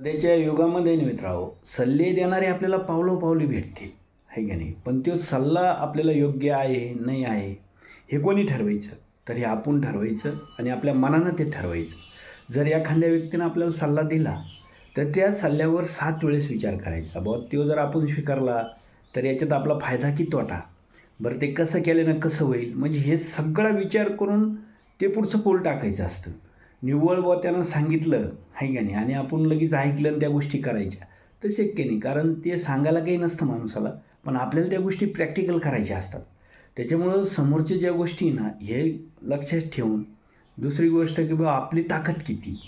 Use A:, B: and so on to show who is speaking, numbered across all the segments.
A: सध्याच्या युगामध्ये ना मित्रांनो, सल्ले देणारे आपल्याला पावलोपावली भेटते, आहे का नाही? पण तो सल्ला आपल्याला योग्य आहे, नाही आहे, हे कोणी ठरवायचं? तर हे आपण ठरवायचं आणि आपल्या मनानं ते ठरवायचं. जर एखाद्या व्यक्तीनं आपल्याला सल्ला दिला, तर त्या सल्ल्यावर 7 वेळेस विचार करायचा. बुवा तो जर आपण स्वीकारला, तर याच्यात आपला फायदा की तोटा? बरं ते कसं केल्यानं कसं होईल? म्हणजे हे सगळा विचार करून ते पुढचं पाऊल टाकायचं असतं. निव्वळ बुवा त्यानं सांगितलं, आहे का नाही? आणि आपण लगेच ऐकलं आणि त्या गोष्टी करायच्या, तर शक्य नाही. कारण ते सांगायला काही नसतं माणसाला, पण आपल्याला त्या गोष्टी प्रॅक्टिकल करायच्या असतात. त्याच्यामुळं समोरच्या ज्या गोष्टी आहे ना, हे लक्षात ठेवून दुसरी गोष्ट की बाबा आपली ताकद किती,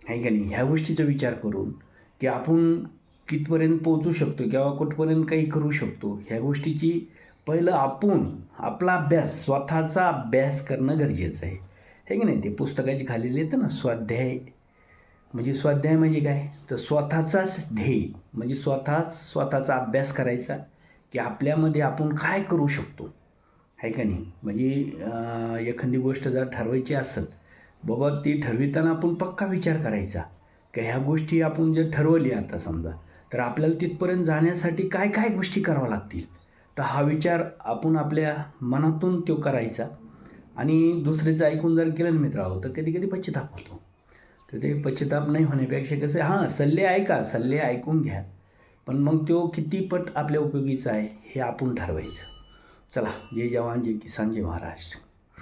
A: आहे का नाही? ह्या गोष्टीचा विचार करून की आपण कितपर्यंत पोहोचू शकतो किंवा कुठपर्यंत काही करू शकतो, ह्या गोष्टीची पहिलं आपण आपला अभ्यास, स्वतःचा अभ्यास करणं गरजेचं आहे. हे की नाही? ते पुस्तकाच्या खाली येतं ना स्वाध्याय, म्हणजे स्वाध्याय म्हणजे काय? तर स्वतःचाच ध्येय, म्हणजे स्वतःचा अभ्यास करायचा की आपल्यामध्ये आपण काय करू शकतो, आहे का नाही? म्हणजे एखादी गोष्ट जर ठरवायची असेल, बाबा ती ठरविताना आपण पक्का विचार करायचा की ह्या गोष्टी आपण जर ठरवली आता समजा, तर आपल्याला तिथपर्यंत जाण्यासाठी काय काय गोष्टी कराव्या लागतील. तर हा विचार आपण आपल्या मनातून तो करायचा. आणि दुसऱ्याचं ऐकून जर केलं ना मित्रांनो, तर कधी कधी पश्चाताप होतो. तर ते पश्चाताप नाही होण्यापेक्षा कसं आहे, हां सल्ले ऐका, सल्ले ऐकून घ्या, पण मग तो किती पट आपल्या उपयोगीचा आहे हे आपण ठरवायचं. चला, जय जवान जय किसान जय महाराष्ट्र.